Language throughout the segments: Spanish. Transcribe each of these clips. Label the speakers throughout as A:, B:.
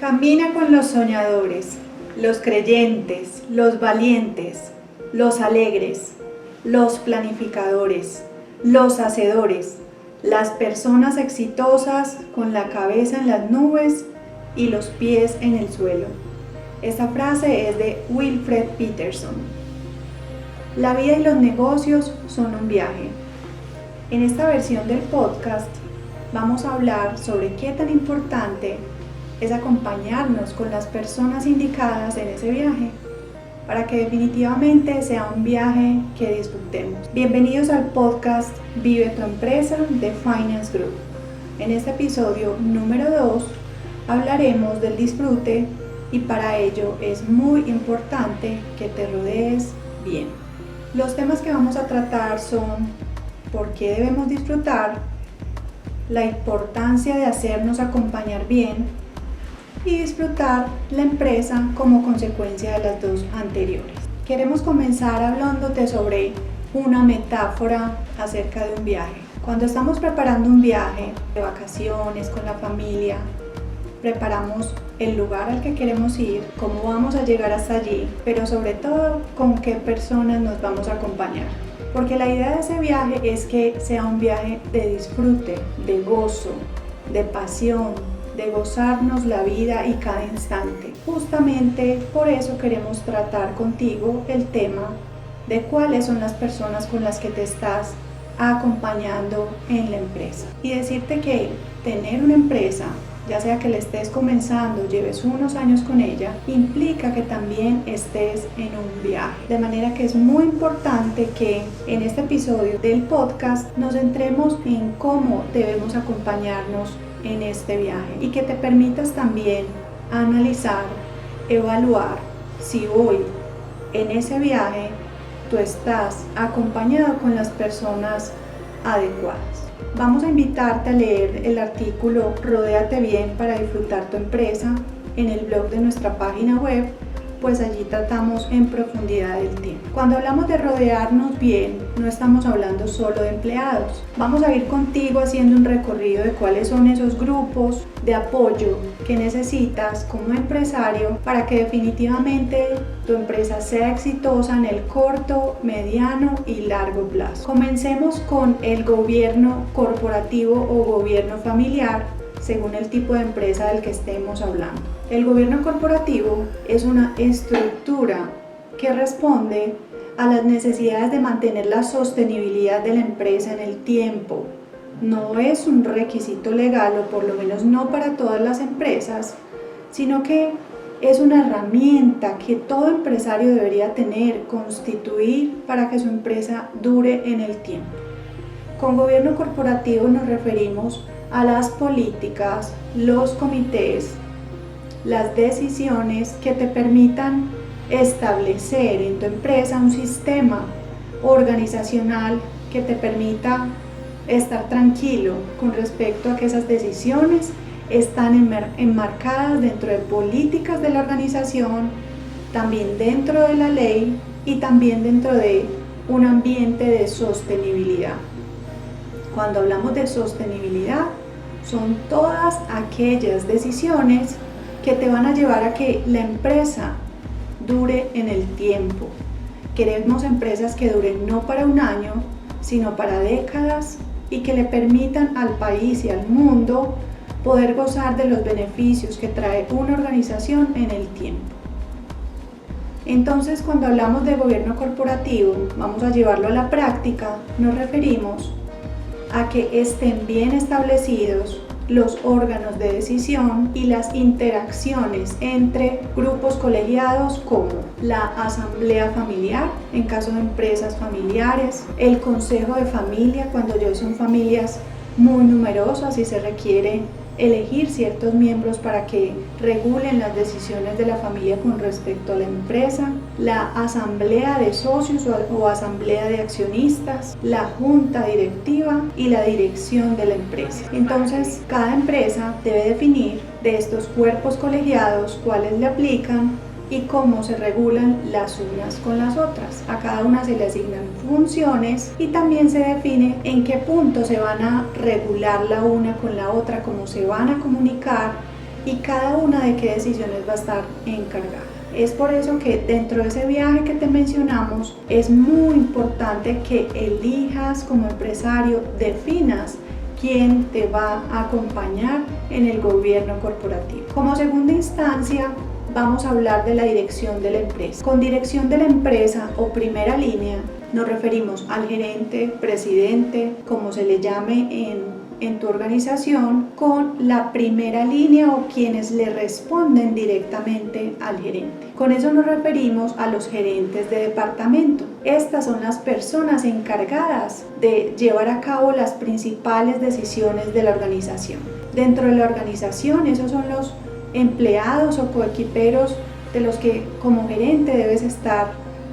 A: Camina con los soñadores, los creyentes, los valientes, los alegres, los planificadores, los hacedores, las personas exitosas con la cabeza en las nubes y los pies en el suelo. Esta frase es de Wilfred Peterson. La vida y los negocios son un viaje. En esta versión del podcast vamos a hablar sobre qué tan importante es acompañarnos con las personas indicadas en ese viaje para que definitivamente sea un viaje que disfrutemos. Bienvenidos al podcast Vive tu empresa de Finance Group. En este episodio número 2 hablaremos del disfrute y para ello es muy importante que te rodees bien. Los temas que vamos a tratar son por qué debemos disfrutar, la importancia de hacernos acompañar bien y disfrutar la empresa como consecuencia de las dos anteriores. Queremos comenzar hablándote sobre una metáfora acerca de un viaje. Cuando estamos preparando un viaje de vacaciones con la familia, preparamos el lugar al que queremos ir, cómo vamos a llegar hasta allí, pero sobre todo con qué personas nos vamos a acompañar. Porque la idea de ese viaje es que sea un viaje de disfrute, de gozo, de pasión, de gozarnos la vida y cada instante. Justamente por eso queremos tratar contigo el tema de cuáles son las personas con las que te estás acompañando en la empresa. Y decirte que tener una empresa, ya sea que le estés comenzando, lleves unos años con ella, implica que también estés en un viaje. De manera que es muy importante que en este episodio del podcast nos centremos en cómo debemos acompañarnos en este viaje y que te permitas también analizar, evaluar si hoy en ese viaje tú estás acompañado con las personas adecuadas. Vamos a invitarte a leer el artículo Rodéate bien para disfrutar tu empresa en el blog de nuestra página web, pues allí tratamos en profundidad el tema. Cuando hablamos de rodearnos bien, no estamos hablando solo de empleados. Vamos a ir contigo haciendo un recorrido de cuáles son esos grupos de apoyo que necesitas como empresario para que definitivamente tu empresa sea exitosa en el corto, mediano y largo plazo. Comencemos con el gobierno corporativo o gobierno familiar, según el tipo de empresa del que estemos hablando. El gobierno corporativo es una estructura que responde a las necesidades de mantener la sostenibilidad de la empresa en el tiempo. No es un requisito legal, o por lo menos no para todas las empresas, sino que es una herramienta que todo empresario debería tener, constituir para que su empresa dure en el tiempo. Con gobierno corporativo nos referimos a las políticas, los comités, las decisiones que te permitan establecer en tu empresa un sistema organizacional que te permita estar tranquilo con respecto a que esas decisiones están enmarcadas dentro de políticas de la organización, también dentro de la ley y también dentro de un ambiente de sostenibilidad. Cuando hablamos de sostenibilidad, son todas aquellas decisiones que te van a llevar a que la empresa dure en el tiempo. Queremos empresas que duren no para un año, sino para décadas y que le permitan al país y al mundo poder gozar de los beneficios que trae una organización en el tiempo. Entonces, cuando hablamos de gobierno corporativo, vamos a llevarlo a la práctica, nos referimos a que estén bien establecidos los órganos de decisión y las interacciones entre grupos colegiados como la asamblea familiar, en caso de empresas familiares, el consejo de familia, cuando ya son familias muy numerosas y se requiere elegir ciertos miembros para que regulen las decisiones de la familia con respecto a la empresa, la asamblea de socios o asamblea de accionistas, la junta directiva y la dirección de la empresa. Entonces, cada empresa debe definir de estos cuerpos colegiados cuáles le aplican y cómo se regulan las unas con las otras. A cada una se le asignan funciones y también se define en qué punto se van a regular la una con la otra, cómo se van a comunicar y cada una de qué decisiones va a estar encargada. Es por eso que dentro de ese viaje que te mencionamos es muy importante que elijas como empresario, definas quién te va a acompañar en el gobierno corporativo. Como segunda instancia, vamos a hablar de la dirección de la empresa. Con dirección de la empresa o primera línea nos referimos al gerente, presidente, como se le llame en tu organización, con la primera línea o quienes le responden directamente al gerente. Con eso nos referimos a los gerentes de departamento. Estas son las personas encargadas de llevar a cabo las principales decisiones de la organización. Dentro de la organización, esos son los empleados o coequiperos de los que como gerente debes estar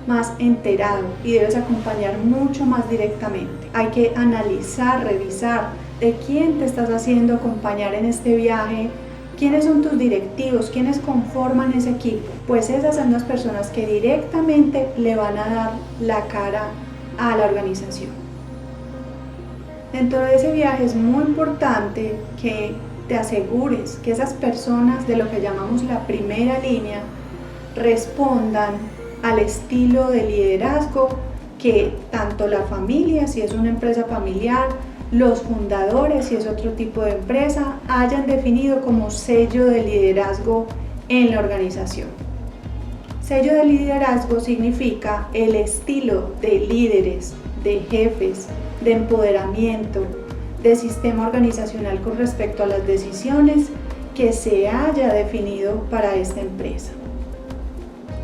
A: más enterado y debes acompañar mucho más directamente. Hay que analizar, revisar de quién te estás haciendo acompañar en este viaje, quiénes son tus directivos, quiénes conforman ese equipo. Pues esas son las personas que directamente le van a dar la cara a la organización. Dentro de ese viaje es muy importante que te asegures que esas personas de lo que llamamos la primera línea respondan al estilo de liderazgo que tanto la familia, si es una empresa familiar, los fundadores, si es otro tipo de empresa, hayan definido como sello de liderazgo en la organización. Sello de liderazgo significa el estilo de líderes, de jefes, de empoderamiento, de sistema organizacional con respecto a las decisiones que se haya definido para esta empresa.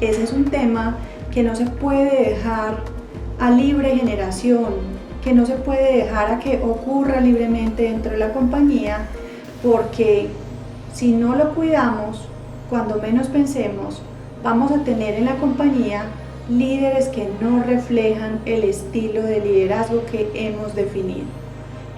A: Ese es un tema que no se puede dejar a libre generación, que no se puede dejar a que ocurra libremente dentro de la compañía, porque si no lo cuidamos, cuando menos pensemos, vamos a tener en la compañía líderes que no reflejan el estilo de liderazgo que hemos definido.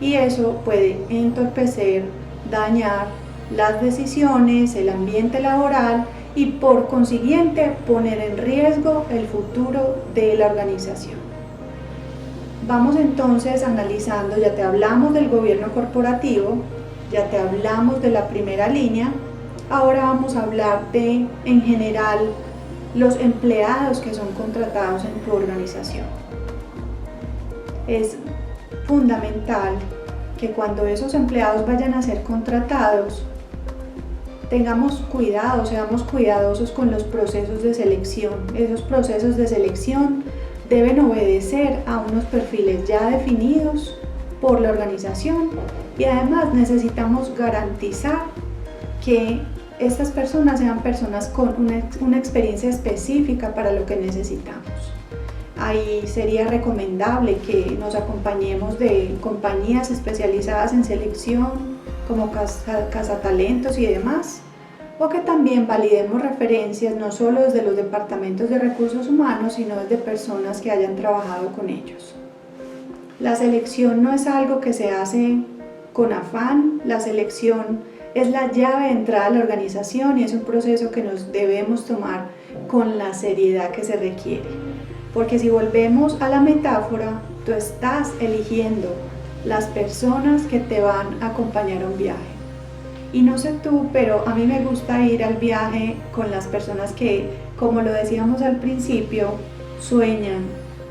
A: Y eso puede entorpecer, dañar las decisiones, el ambiente laboral y por consiguiente poner en riesgo el futuro de la organización. Vamos entonces analizando, ya te hablamos del gobierno corporativo, ya te hablamos de la primera línea, ahora vamos a hablar de, en general, los empleados que son contratados en tu organización. Es fundamental que cuando esos empleados vayan a ser contratados, tengamos cuidado, seamos cuidadosos con los procesos de selección. Esos procesos de selección deben obedecer a unos perfiles ya definidos por la organización y además necesitamos garantizar que estas personas sean personas con una experiencia específica para lo que necesitamos. Ahí sería recomendable que nos acompañemos de compañías especializadas en selección como Cazatalentos y demás, o que también validemos referencias no solo desde los departamentos de recursos humanos, sino desde personas que hayan trabajado con ellos. La selección no es algo que se hace con afán, la selección es la llave de entrada a la organización y es un proceso que nos debemos tomar con la seriedad que se requiere. Porque si volvemos a la metáfora, tú estás eligiendo las personas que te van a acompañar a un viaje. Y no sé tú, pero a mí me gusta ir al viaje con las personas que, como lo decíamos al principio, sueñan,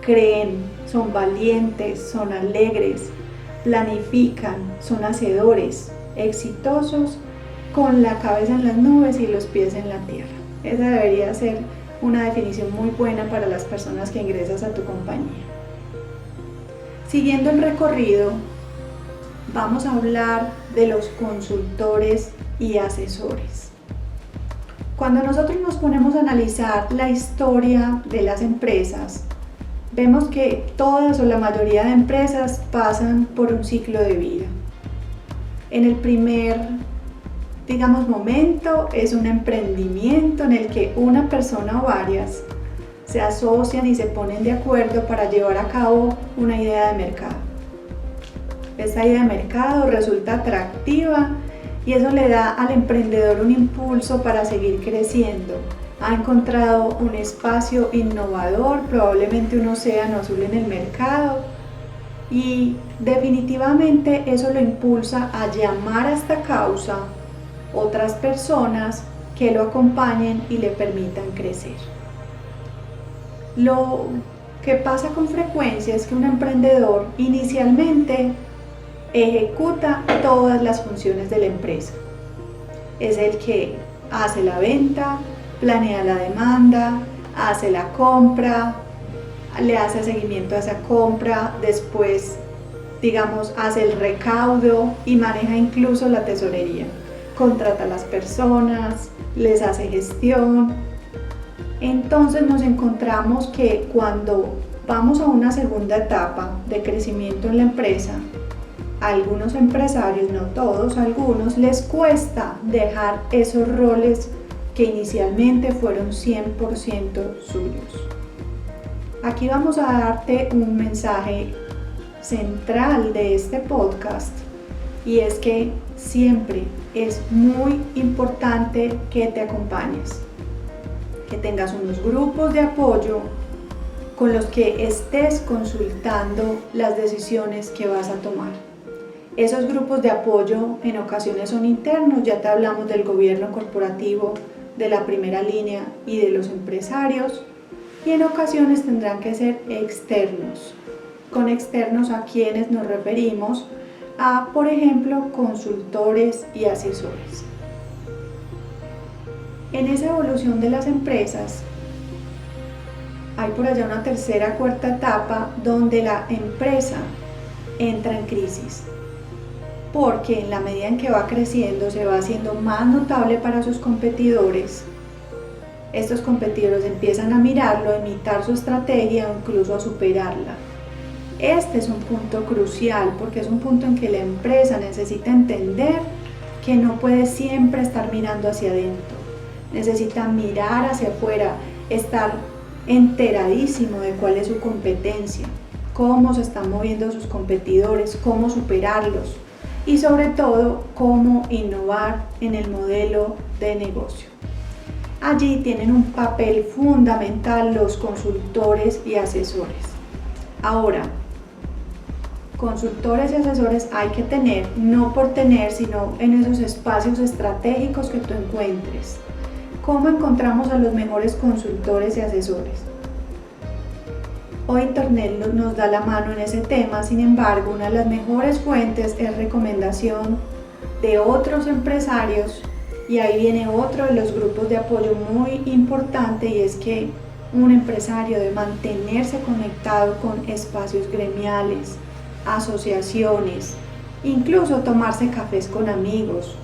A: creen, son valientes, son alegres, planifican, son hacedores, exitosos, con la cabeza en las nubes y los pies en la tierra. Esa debería ser una definición muy buena para las personas que ingresas a tu compañía. Siguiendo el recorrido, vamos a hablar de los consultores y asesores. Cuando nosotros nos ponemos a analizar la historia de las empresas, vemos que todas o la mayoría de empresas pasan por un ciclo de vida. En el primer, momento es un emprendimiento en el que una persona o varias se asocian y se ponen de acuerdo para llevar a cabo una idea de mercado. Esta idea de mercado resulta atractiva y eso le da al emprendedor un impulso para seguir creciendo. Ha encontrado un espacio innovador, probablemente un océano azul en el mercado, y definitivamente eso lo impulsa a llamar a esta causa otras personas que lo acompañen y le permitan crecer. Lo que pasa con frecuencia es que un emprendedor inicialmente ejecuta todas las funciones de la empresa. Es el que hace la venta, planea la demanda, hace la compra, le hace seguimiento a esa compra, después, hace el recaudo y maneja incluso la tesorería. Contrata a las personas, les hace gestión. Entonces nos encontramos que cuando vamos a una segunda etapa de crecimiento en la empresa, a algunos empresarios, no todos, a algunos les cuesta dejar esos roles que inicialmente fueron 100% suyos. Aquí vamos a darte un mensaje central de este podcast, y es que siempre es muy importante que te acompañes, que tengas unos grupos de apoyo con los que estés consultando las decisiones que vas a tomar. Esos grupos de apoyo en ocasiones son internos, ya te hablamos del gobierno corporativo, de la primera línea y de los empresarios, y en ocasiones tendrán que ser externos. Con externos, a quienes nos referimos a, por ejemplo, consultores y asesores. En esa evolución de las empresas hay por allá una tercera, cuarta etapa donde la empresa entra en crisis, porque en la medida en que va creciendo se va haciendo más notable para sus competidores. Estos competidores empiezan a mirarlo, a imitar su estrategia o incluso a superarla. Este es un punto crucial porque es un punto en que la empresa necesita entender que no puede siempre estar mirando hacia adentro. Necesita mirar hacia afuera, estar enteradísimo de cuál es su competencia, cómo se están moviendo sus competidores, cómo superarlos y sobre todo cómo innovar en el modelo de negocio. Allí tienen un papel fundamental los consultores y asesores. Ahora, consultores y asesores hay que tener, no por tener, sino en esos espacios estratégicos que tú encuentres. ¿Cómo encontramos a los mejores consultores y asesores? Hoy Internet nos da la mano en ese tema, sin embargo, una de las mejores fuentes es recomendación de otros empresarios, y ahí viene otro de los grupos de apoyo muy importante, y es que un empresario debe mantenerse conectado con espacios gremiales, asociaciones, incluso tomarse cafés con amigos,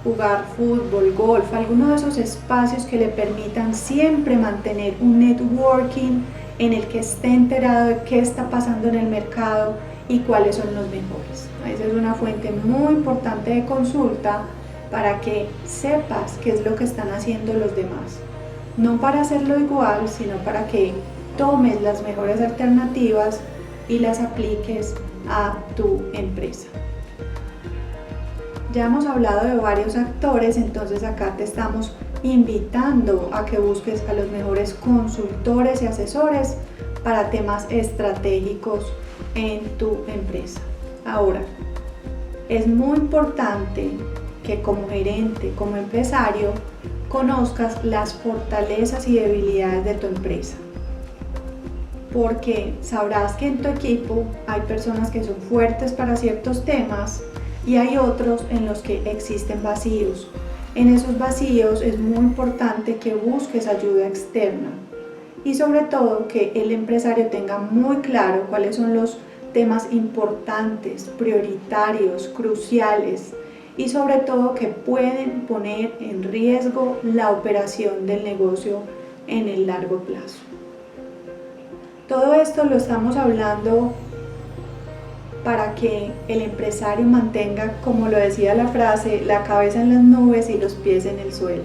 A: jugar fútbol, golf, alguno de esos espacios que le permitan siempre mantener un networking en el que esté enterado de qué está pasando en el mercado y cuáles son los mejores. Esa es una fuente muy importante de consulta para que sepas qué es lo que están haciendo los demás. No para hacerlo igual, sino para que tomes las mejores alternativas y las apliques a tu empresa. Ya hemos hablado de varios actores, entonces acá te estamos invitando a que busques a los mejores consultores y asesores para temas estratégicos en tu empresa. Ahora, es muy importante que como gerente, como empresario, conozcas las fortalezas y debilidades de tu empresa, porque sabrás que en tu equipo hay personas que son fuertes para ciertos temas y hay otros en los que existen vacíos. En esos vacíos es muy importante que busques ayuda externa y sobre todo que el empresario tenga muy claro cuáles son los temas importantes, prioritarios, cruciales y sobre todo que pueden poner en riesgo la operación del negocio en el largo plazo. Todo esto lo estamos hablando para que el empresario mantenga, como lo decía la frase, la cabeza en las nubes y los pies en el suelo.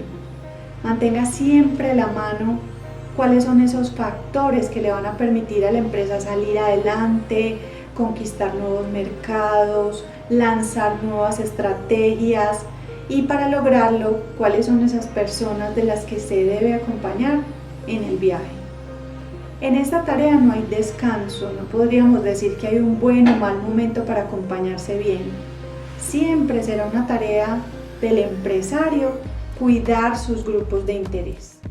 A: Mantenga siempre a la mano cuáles son esos factores que le van a permitir a la empresa salir adelante, conquistar nuevos mercados, lanzar nuevas estrategias y para lograrlo, cuáles son esas personas de las que se debe acompañar en el viaje. En esta tarea no hay descanso, no podríamos decir que hay un buen o mal momento para acompañarse bien. Siempre será una tarea del empresario cuidar sus grupos de interés.